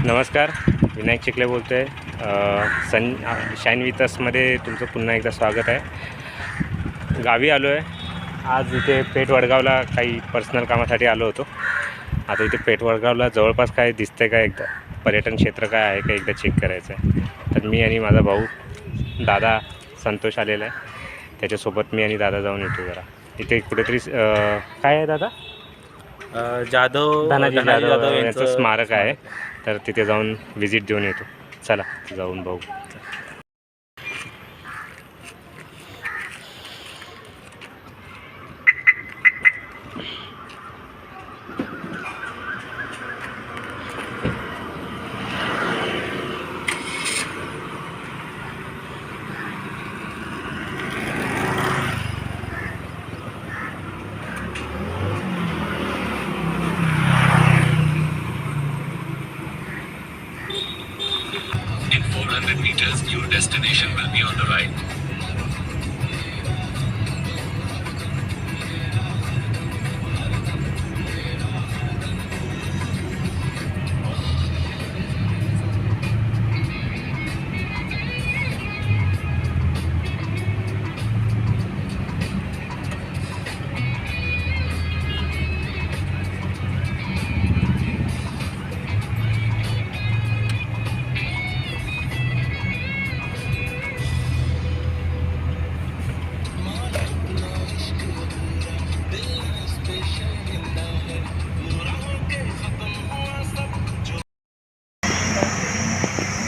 नमस्कार, विनायक चिखले बोलतो आहे। शाईन विथ असमध्ये तुमचं पुन्हा एकदा स्वागत आहे। गावी आलो आहे आज। इथे पेठ वडगावला काही पर्सनल कामासाठी आलो होतो। आता इथे पेठ वडगावला जवळपास काय दिसतंय का, एकदा पर्यटन क्षेत्र काय आहे का एकदा चेक करायचं आहे। तर मी आणि माझा भाऊ दादा संतोष आलेला आहे, त्याच्यासोबत मी आणि दादा जाऊन येतो। जरा इथे कुठेतरी काय आहे दादा, धनाजी जाधव यांचं स्मारक आहे, तर तिथे जाऊन व्हिजिट देऊन येतो। चला जाऊन बघू। In 400 meters, your destination will be on the right.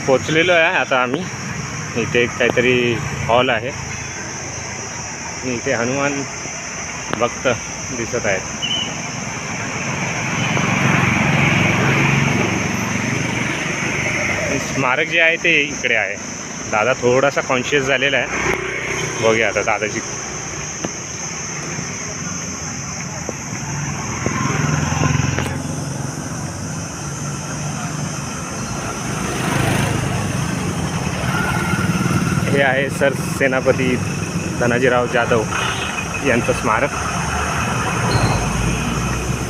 पोचलेलो आहे आता आम्ही। इथे काहीतरी हॉल आहे, इथे हनुमान भक्त दिसत आहेत। स्मारक जे आहे ते इकडे आहे। दादा थोडासा कॉन्शियस झालेला आहे, बघूया आता दादाची। हे आहे सरसेनापती धनाजीराव जाधव यांचं स्मारक।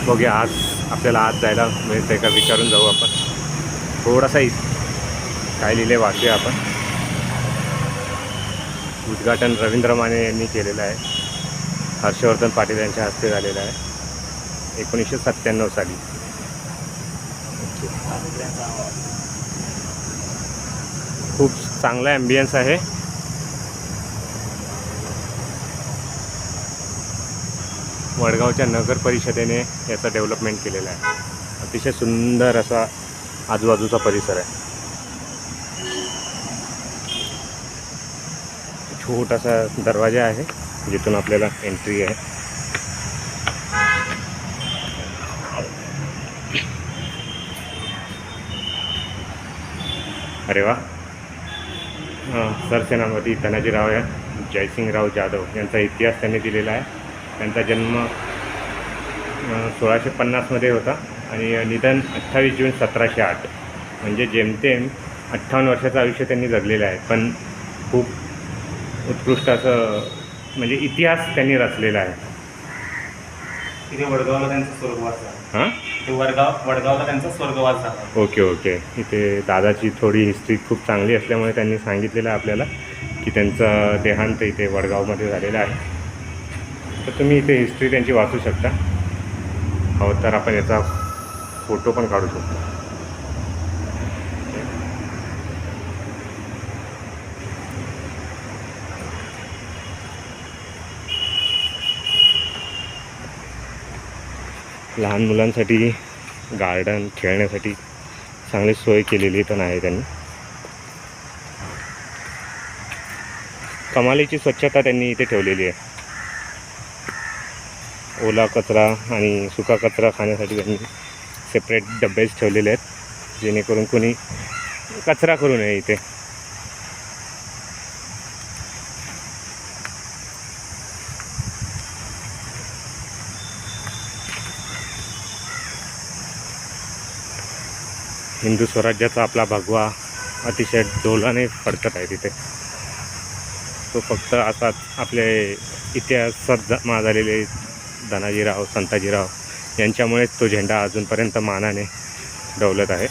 बघूया आज आपल्याला आज जायला मिळतंय का, विचारून जाऊ आपण। थोडासा काय लिहिले वाचूया आपण। उद्घाटन रवींद्र माने यांनी केलेलं आहे, हर्षवर्धन पाटील यांच्या हस्ते झालेलं आहे 1997 साली। खूप चांगला ॲम्बियन्स आहे। वडगावच्या नगर परिषदेने याचं डेव्हलपमेंट केलेलं आहे। अतिशय सुंदर असा आजूबाजूचा परिसर आहे। छोटासा दरवाजा आहे जिथून आपल्याला एंट्री आहे। अरे वा, सरसेनापती धनाजीराव जयसिंगराव जाधव यांचा इतिहास त्यांनी दिलेला आहे। त्यांचा जन्म 1650 होता आणि निधन 28 जून 1708, म्हणजे जेमतेम 58 वर्षाचं आयुष्य त्यांनी जगलेलं आहे। पण खूप उत्कृष्ट असं म्हणजे इतिहास त्यांनी रचलेला आहे। इथे वडगावला त्यांचा स्वर्गवास झाला। हां, इथे वडगावला त्यांचा स्वर्गवास झाला। ओके। इथे दादाची थोडी हिस्ट्री खूप चांगली असल्यामुळे त्यांनी सांगितलेलं आहे आपल्याला की त्यांचा देहांत इथे वडगावमध्ये झालेला आहे। तर तुम्ही इथे हिस्ट्री त्यांची वाचू शकता, हो तर आपण याचा फोटो पण काढू शकतो। लहान मुलांसाठी गार्डन खेळण्यासाठी चांगली सोय केलेली पण आहे त्यांनी। कमालीची स्वच्छता त्यांनी इथे ठेवलेली आहे। ओला कचरा आणि सुका कचरा खाण्यासाठी त्यांनी सेपरेट डब्बेच ठेवलेले आहेत, जेणेकरून कोणी कचरा करू नये इथे। हिंदू स्वराज्याचा आपला भगवा अतिशय डोलाने फडकत आहे तिथे। तो फक्त असाच आपले इतिहासात जमा झालेले धनाजीराव संताजीराव यांच्यामुळेच तो झेंडा अजूनपर्यंत मानाने डौलत आहे।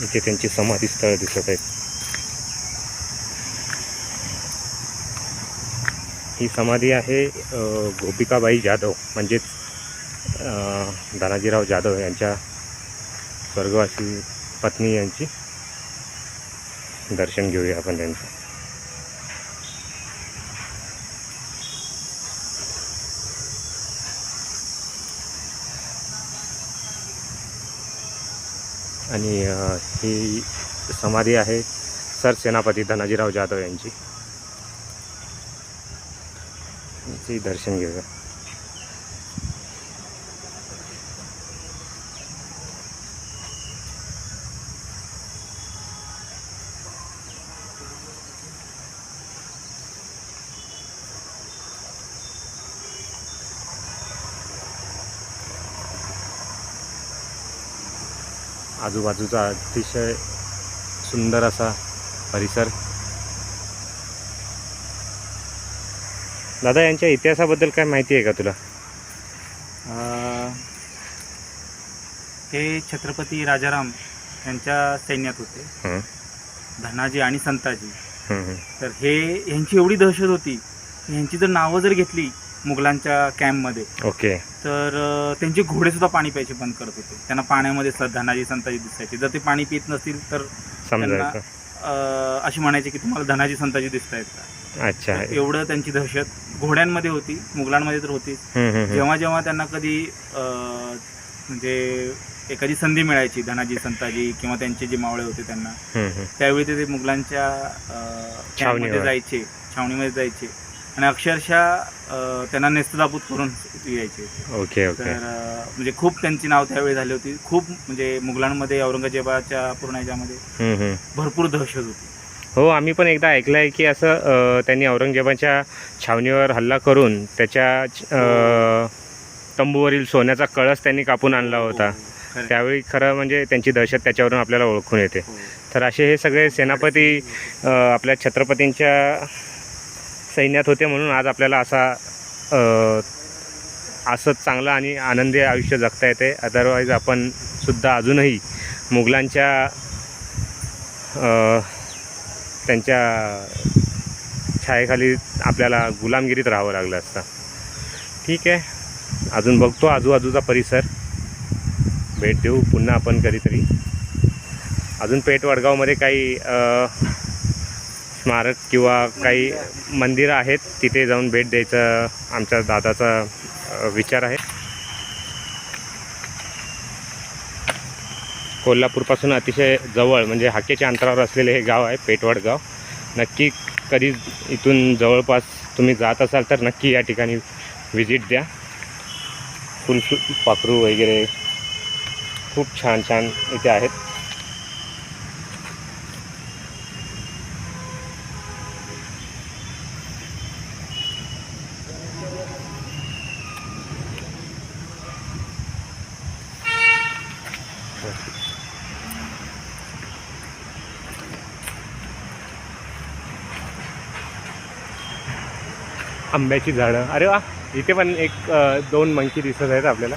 इथे त्यांची समाधी स्थळ दिसत आहेत. ही समाधी आहे गोपिकाबाई जाधव म्हणजेच धनाजीराव जाधव यांच्या स्वर्गवासी पत्नी यांची. दर्शन घेऊया आपण त्यांचं. आणि ही समाधी आहे सरसेनापती धनाजीराव जाधव यांची. यांचे दर्शन घेऊया. आजूबाजूचा अतिशय सुंदर असा परिसर. दादा, यांच्या इतिहासाबद्दल काय माहिती आहे का तुला? हे छत्रपती राजाराम यांच्या सैन्यात होते, हं, धनाजी आणि संताजी. हं, तर यांची एवढी दहशत होती की यांची जर नावं जर घेतली मुघलांच्या कॅम्पमध्ये ओके. तर त्यांचे घोडेसुद्धा पाणी प्यायचे बंद करत होते. त्यांना पाण्यामध्ये धनाजी संताजी दिसायचे. जर ते पाणी पित नसतील तर समजायचं. अशी म्हणायचे की तुम्हाला धनाजी संताजी दिसत आहेत का. अच्छा. एवढं त्यांची दहशत घोड्यांमध्ये होती, मुघलांमध्ये तर होती. हं, हं, हं. जेव्हा जेव्हा त्यांना कधी म्हणजे एखादी संधी मिळायची, धनाजी संताजी किंवा त्यांचे जे मावळे होते त्यांना, हं, हं. त्यावेळी ते मुघलांच्या कॅम्पमध्ये जायचे, छावणीमध्ये जायचे आणि अक्षरशः त्यांना नेस्तदाबूत करून यायचे. Okay okay. तर म्हणजे खूप त्यांची नाव त्यावेळी झाली होती. खूप म्हणजे मुघलांमध्ये औरंगजेबाच्या पूर्ण ह्याच्यामध्ये हं, हं. भरपूर दहशत होती. हो, आम्ही पण एकदा ऐकलं आहे की असं त्यांनी औरंगजेबाच्या छावणीवर हल्ला करून त्याच्या तंबूवरील सोन्याचा कळस त्यांनी कापून आणला होता. खरं. त्यावेळी खरं म्हणजे त्यांची दहशत त्याच्यावरून आपल्याला ओळखून येते. हो. तर असे हे सगळे सेनापती आपल्या छत्रपतींच्या सैन्यात होते म्हणून आज आपल्याला असंच चांगलं आणि आनंदी आयुष्य जगता येते. अदरवाईज आपण सुद्धा अजूनही मुघलांच्या त्यांच्या छायेखाली आपल्याला गुलामगिरीत राहावं लागलं असतं. ठीक आहे, अजून बघतो आजूबाजूचा परिसर, भेट देऊ पुन्हा आपण कधीतरी. अजून पेठ वडगावमध्ये काही स्मारक किंवा काही मंदिरं आहेत, तिथे जाऊन भेट द्यायचा आमच्या दादाचा विचार आहे. कोल्हापूरपासून अतिशय जवळ म्हणजे हाकेच्या अंतरावर असलेले हे गाव आहे पेठ वडगाव. नक्की कधी इथून जवळपास तुम्ही जात असाल तर नक्की या ठिकाणी व्हिजिट द्या. फुलपाखरू वगैरे खूप छान छान इथे आहेत. आंब्याची झाडं, अरे वा, इथे पण एक 2 मंकी दिसत आहेत आपल्याला.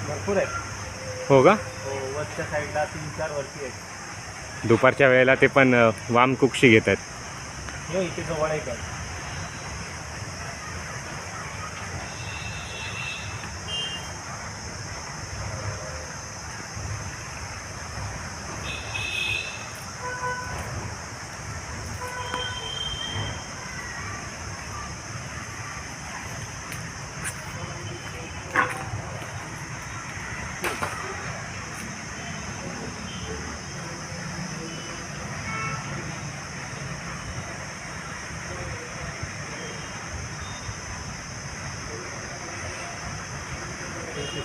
भरपूर आहे. हो का? हो, वरच्या साईडला 3-4 वरती आहेत. दुपारच्या वेळेला ते पण वामकुक्षी घेत आहेत. हो, इथे जवळ आहे का.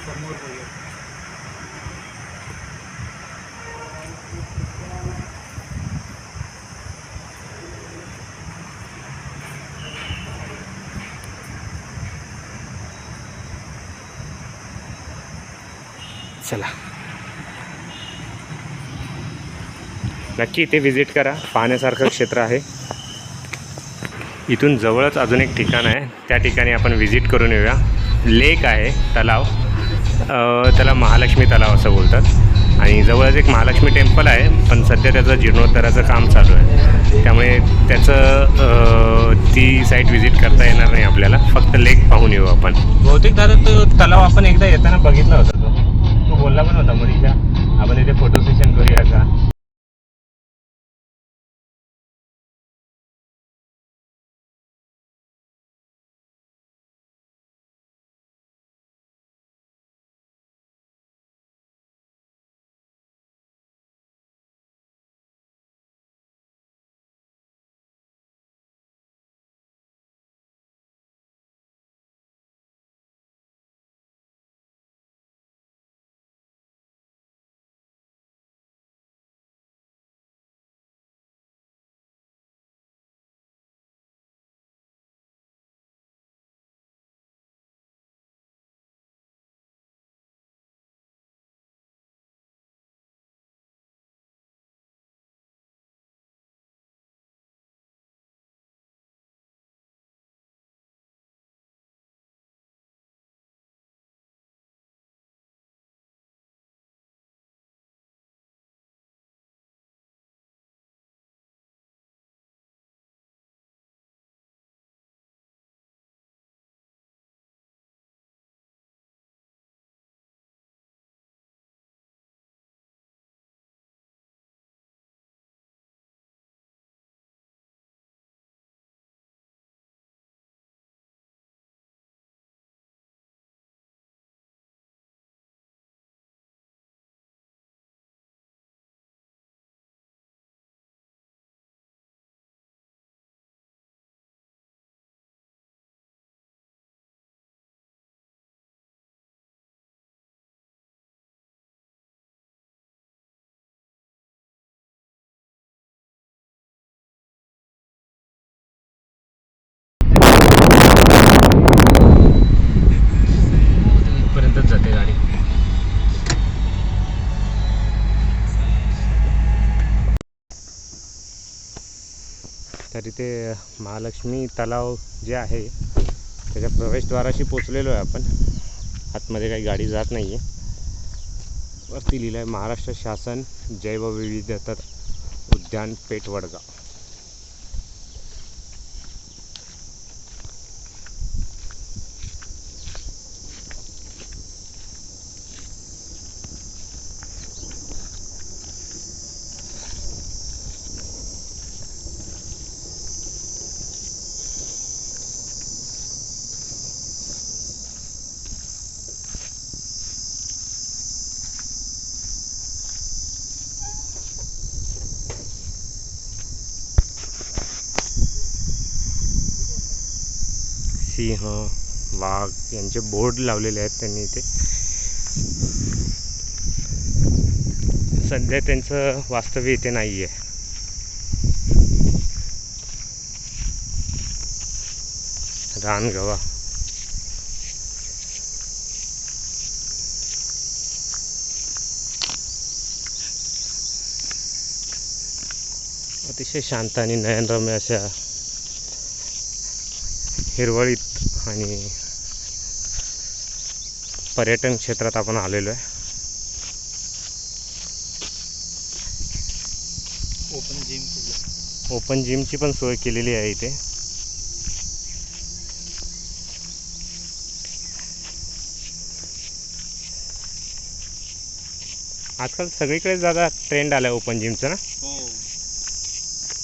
समोर बघूया. चला, नक्की इथे व्हिजिट करा, पाहण्यासारखं क्षेत्र आहे. इथून जवळच अजून एक ठिकाण आहे, त्या ठिकाणी आपण व्हिजिट करून येऊया. लेक आहे, तलाव, त्याला महालक्ष्मी तलाव असं बोलतात. आणि जवळच एक महालक्ष्मी टेम्पल आहे, पण सध्या त्याचं जीर्णोद्धाराचं काम चालू आहे, त्यामुळे त्याचं ती साईट व्हिजिट करता येणार नाही आपल्याला. फक्त लेक पाहून येऊ आपण. बहुतेक दादा तो तलाव आपण एकदा येताना बघितला होता, तो बोलला पण होता मनीषा आपण इथे फोटो सेशन करूया का. इथपर्यंतच जाते गाडी. तर इथे महालक्ष्मी तलाव जे आहे त्याच्या प्रवेशद्वाराशी पोचलेलो आहे आपण. आतमध्ये काही गाडी जात नाही आहे. वरती लिहिलं आहे महाराष्ट्र शासन जैवविविधता उद्यान पेठ वडगाव. सिंह, वाघ यांचे बोर्ड लावलेले आहेत त्यांनी इथे. सध्या त्यांचं वास्तव्य इथे नाही आहे. रानगवा, अतिशय शांत आणि नयनरम्य अशा हिरवळीत आणि पर्यटन क्षेत्रात आपण आलेलो आहे. ओपन जिमची पण सोय केलेली आहे इथे. आजकाल सगळीकडे जादा ट्रेंड आला आहे ओपन जिमचा ना.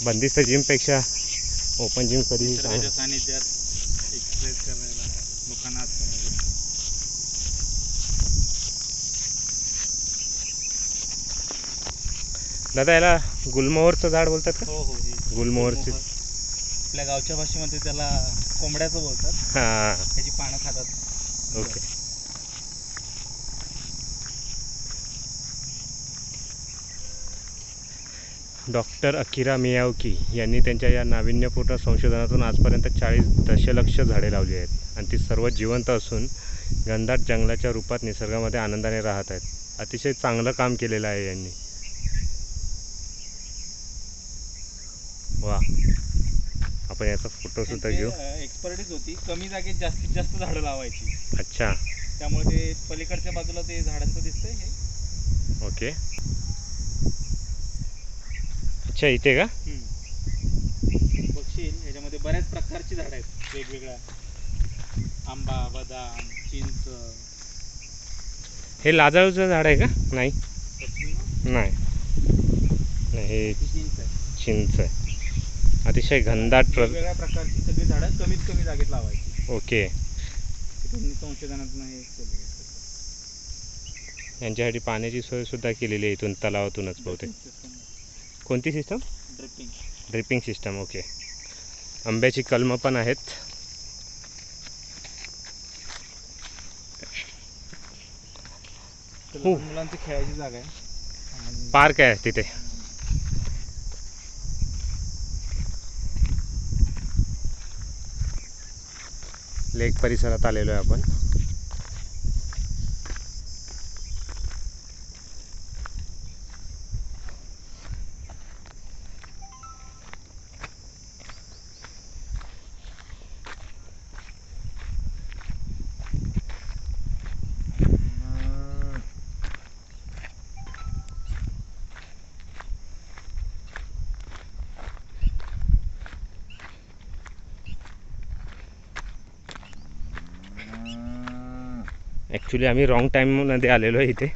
बंदिस्त जिमपेक्षा ओपन जिम कधी सानिध्यात एक्सरसाइज करायला लोकांना दादा याला गुलमोहरचं झाड बोलतात का? हो, गुलमोहरची आपल्या गावच्या भाषेमध्ये त्याला कोंबड्याचं बोलतात. हां, त्याची पानं खातात. ओके. डॉक्टर अकिरा मियावकी यांनी त्यांच्या या नाविन्यपूर्ण संशोधनातून आजपर्यंत 40 दशलक्ष झाडे लावली आहेत आणि ती सर्व जिवंत असून घनदाट जंगलाच्या रूपात निसर्गामध्ये आनंदाने राहत आहेत. अतिशय चांगलं काम केलेलं आहे यांनी. वा. आपण याचा फोटोसुद्धा घेऊ. एक्सपर्टीज होती, कमी जागेत जास्तीत जास्त झाडं लावायची. अच्छा, त्यामुळे ते पलीकडच्या बाजूला ते झाडांचं दिसतंय हे. ओके. अच्छा, इथे का? बघशील ह्याच्यामध्ये बऱ्याच प्रकारची झाडं आहेत वेगवेगळ्या. आंबा, बदाम, चिंच. हे लाजाळूचं झाड आहे का? नाही नाही नाही, हे चिंच आहे. चिंच आहे. अतिशय घनदाट वेगवेगळ्या प्रकारची सगळी झाडं कमीत कमी जागेत लावायची. ओके. संशोधनातून हे केलं. यांच्यासाठी पाण्याची सोयसुद्धा केलेली आहे इथून तलावातूनच बहुतेक. कोणती system? Dripping. Dripping system. Okay. आंब्याची कलमं पण आहेत. मुलांची खेळायची जागा आहे. पार्क आहे तिथे. लेक परिसरात आलेलो आहे आपण. ॲक्च्युली आम्ही रॉंग टाईममध्ये आलेलो आहे इथे.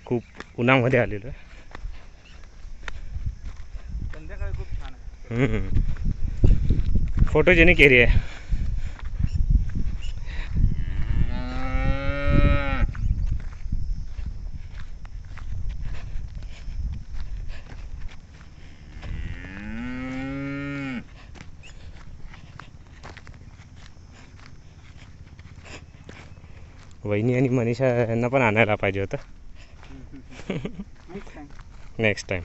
खूप उन्हामध्ये आलेलो आहे. संध्याकाळी खूप छान आहे. फोटोजेनिक एरिया आहे. वहिनी आणि मनीषा यांना पण आणायला पाहिजे होतं नेक्स्ट टाईम.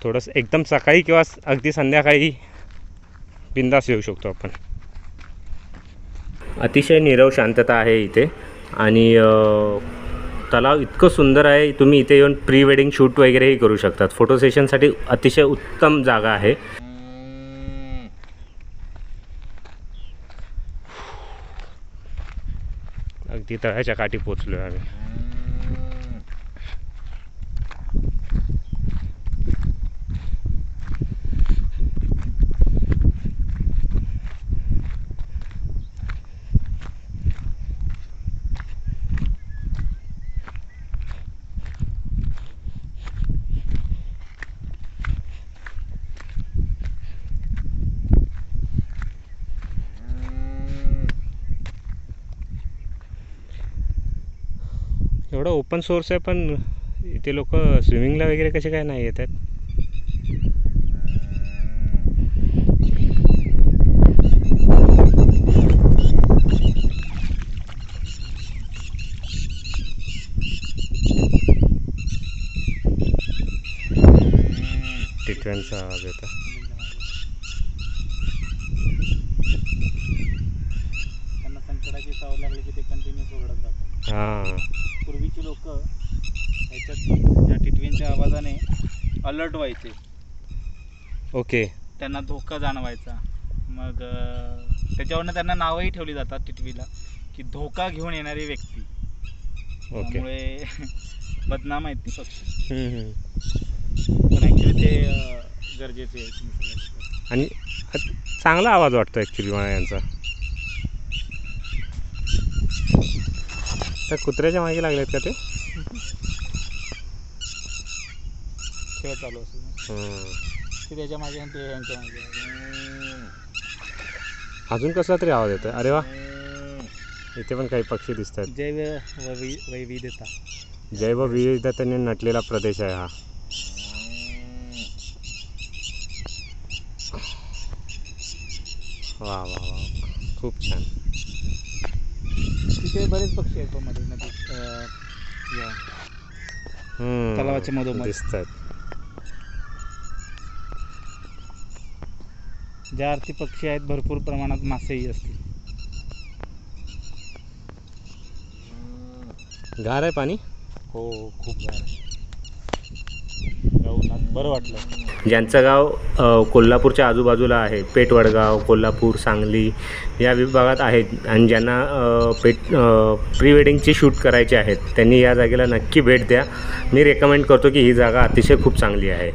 थोडंसं एकदम सकाळी किंवा अगदी संध्याकाळी बिंदास येऊ शकतो आपण. अतिशय नीरव शांतता आहे इथे आणि तलाव इतकं सुंदर आहे. तुम्ही इथे येऊन प्री वेडिंग शूट वगैरेही करू शकतात. फोटो सेशनसाठी अतिशय उत्तम जागा आहे. अगदी तळ्याच्या काठी पोचलो आहे आम्ही. एवढं ओपन सोर्स आहे पण इथे लोक स्विमिंगला वगैरे कसे काय नाही येत आहेत. टिटव्यांचा आवाज येतो. त्यांना संकटाची सवय लागली की ते कंटिन्यू सोडत राहतात. हां, पूर्वीची लोक ह्याच्यात या टिटवींच्या आवाजाने अलर्ट व्हायचे. ओके. त्यांना धोका जाणवायचा. मग त्याच्यावरनं त्यांना नावही ठेवली जातात टिटवीला की धोका घेऊन येणारी व्यक्ती. ओके. त्यामुळे बदनाम आहेत ती पक्षी. पण ॲक्च्युली ते गरजेचे आहे. आणि चांगला आवाज वाटतो ॲक्च्युली मला यांचा. त्या कुत्र्याच्या मागे लागलेत का ते? खेळ चालू असतो ते त्याच्या मागे आणि ते यांच्या मागे. अजून कसला तरी आवाज येतो. अरे वा, इथे पण काही पक्षी दिसत आहेत. वैविधता. जैवविविधतेने नटलेला प्रदेश आहे हा. वा वा वा, खूप छान. तिथे बरेच पक्षी आहेत मध्ये नदी तलावाच्या मधोमध दिसत आहेत. ज्या अर्थी पक्षी आहेत भरपूर प्रमाणात मासेही असतील. गार आहे पाणी. हो, खूप गार आहे. जाऊन आज बरं वाटलं. ज्यांचं गाव कोल्हापूरच्या आजूबाजूला आहे, पेठ वडगाव, कोल्हापूर, सांगली या विभागात आहेत आणि ज्यांना प्री वेडिंगची शूट करायचे आहेत त्यांनी या जागेला नक्की भेट द्या. मी रेकमेंड करतो की ही जागा अतिशय खूप चांगली आहे.